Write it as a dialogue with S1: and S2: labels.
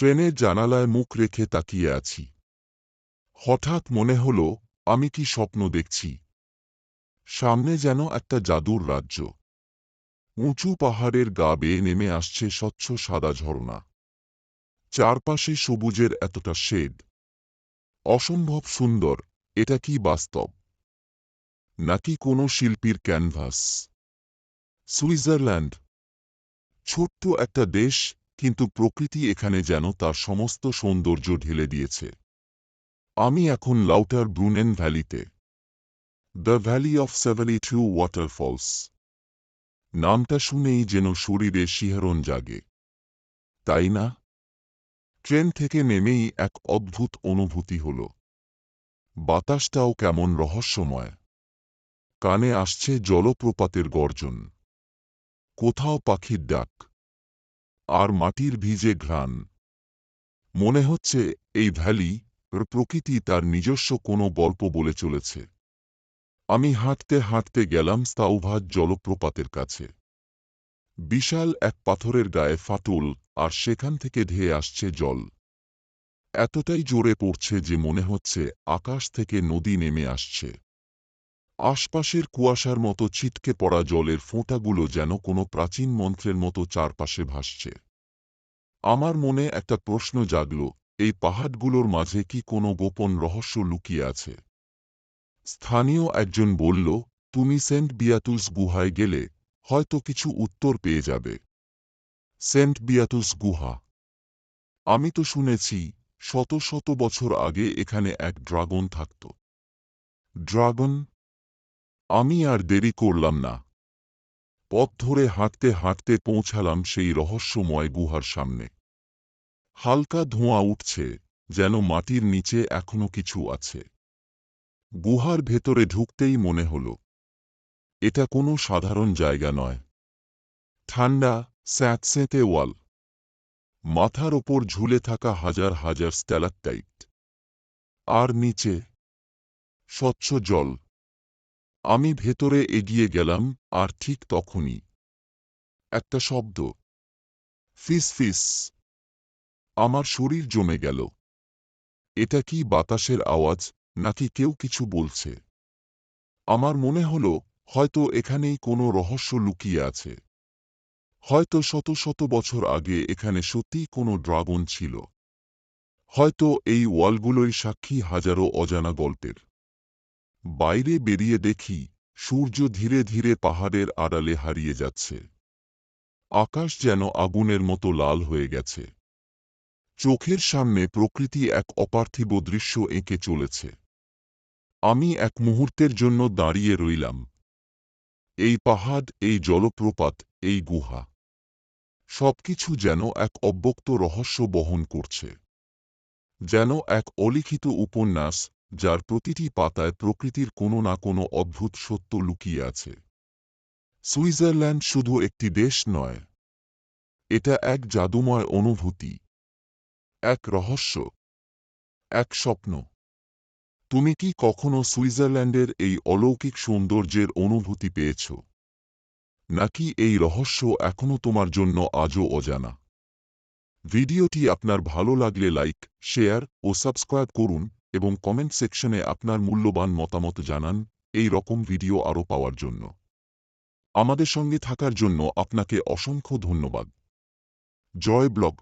S1: ট্রেনের জানালায় মুখ রেখে তাকিয়ে আছি। হঠাৎ মনে হল, আমি কি স্বপ্ন দেখছি? সামনে যেন একটা জাদুর রাজ্য। উঁচু পাহাড়ের গা বেয়ে নেমে আসছে স্বচ্ছ সাদা ঝর্ণা। চারপাশে সবুজের এতটা শেড। অসম্ভব সুন্দর। এটা কি বাস্তব, নাকি কোনো শিল্পীর ক্যানভাস? সুইজারল্যান্ড, ছোট্ট একটা দেশ, কিন্তু প্রকৃতি এখানে যেন তার সমস্ত সৌন্দর্য ঢেলে দিয়েছে। আমি এখন লাউটার ব্রুনেন ভ্যালিতে। The valley of 72 waterfalls. নামটা শুনেই যেন শরীরে শিহরণ জাগে, তাই না? ট্রেন থেকে নেমেই এক অদ্ভুত অনুভূতি হল। বাতাসটাও কেমন রহস্যময়। কানে আসছে জলপ্রপাতের গর্জন, কোথাও পাখির ডাক, আর মাটির ভিজে ঘ্রাণ। মনে হচ্ছে এই ভ্যালি, প্রকৃতি তার নিজস্ব কোনো গল্প বলে চলেছে। আমি হাঁটতে হাঁটতে গেলাম স্তাউভাজ জলপ্রপাতের কাছে। বিশাল এক পাথরের গায়ে ফাটল, আর সেখান থেকে ধেয়ে আসছে জল। এতটাই জোরে পড়ছে যে মনে হচ্ছে আকাশ থেকে নদী নেমে আসছে। আশপাশের কুয়াশার মতো ছিটকে পড়া জলের ফোঁটাগুলো যেন কোনো প্রাচীন মন্ত্রের মতো চারপাশে ভাসছে। আমার মনে একটা প্রশ্ন জাগল, এই পাহাড়গুলোর মাঝে কি কোনো গোপন রহস্য লুকিয়ে আছে? স্থানীয় একজন বলল, তুমি সেন্ট বিয়াতুস গুহায় গেলে হয়তো কিছু উত্তর পেয়ে যাবে। সেন্ট বিয়াতুস গুহা? আমি তো শুনেছি শত শত বছর আগে এখানে এক ড্রাগন থাকত। ড্রাগন? আমি আর দেরি করলাম না। পথ ধরে হাঁটতে হাঁটতে পৌঁছালাম সেই রহস্যময় গুহার সামনে। হালকা ধোঁয়া উঠছে, যেন মাটির নিচে এখনো কিছু আছে। গুহার ভেতরে ঢুকতেই মনে হল, এটা কোনো সাধারণ জায়গা নয়। ঠান্ডা, স্যাঁতসেঁতে ওয়াল, মাথার ওপর ঝুলে থাকা হাজার হাজার স্ট্যালাকটাইট, আর নিচে স্বচ্ছ জল। আমি ভেতরে এগিয়ে গেলাম, আর ঠিক তখনই একটা শব্দ, ফিস ফিস। আমার শরীর জমে গেল। এটা কি বাতাসের আওয়াজ, নাকি কেউ কিছু বলছে? আমার মনে হল, হয়তো এখানেই কোনো রহস্য লুকিয়ে আছে। হয়তো শত শত বছর আগে এখানে সত্যিই কোনো ড্রাগন ছিল। হয়তো এই ওয়ালগুলোই সাক্ষী হাজারো অজানা গল্পের। বাইরে বেরিয়ে দেখি, সূর্য ধীরে ধীরে পাহাড়ের আড়ালে হারিয়ে যাচ্ছে। আকাশ যেন আগুনের মতো লাল হয়ে গেছে। চোখের সামনে প্রকৃতি এক অপার্থিব দৃশ্য এঁকে চলেছে। আমি এক মুহূর্তের জন্য দাঁড়িয়ে রইলাম। এই পাহাড়, এই জলপ্রপাত, এই গুহা, সবকিছু যেন এক অব্যক্ত রহস্য বহন করছে। যেন এক অলিখিত উপন্যাস, যার প্রতিটি পাতায় প্রকৃতির কোনো না কোনো অদ্ভুত সত্য লুকিয়ে আছে। সুইজারল্যান্ড শুধু একটি দেশ নয়, এটা এক জাদুময় অনুভূতি, এক রহস্য, এক স্বপ্ন। তুমি কি কখনো সুইজারল্যান্ডের এই অলৌকিক সৌন্দর্যের অনুভূতি পেয়েছ? নাকি এই রহস্য এখনও তোমার জন্য আজও অজানা? ভিডিওটি আপনার ভালো লাগলে লাইক, শেয়ার ও সাবস্ক্রাইব করুন, এবং কমেন্ট সেকশনে আপনার মূল্যবান মতামত জানান, এই রকম ভিডিও আরও পাওয়ার জন্য। আমাদের সঙ্গে থাকার জন্য আপনাকে অসংখ্য ধন্যবাদ। জয় ব্লগ।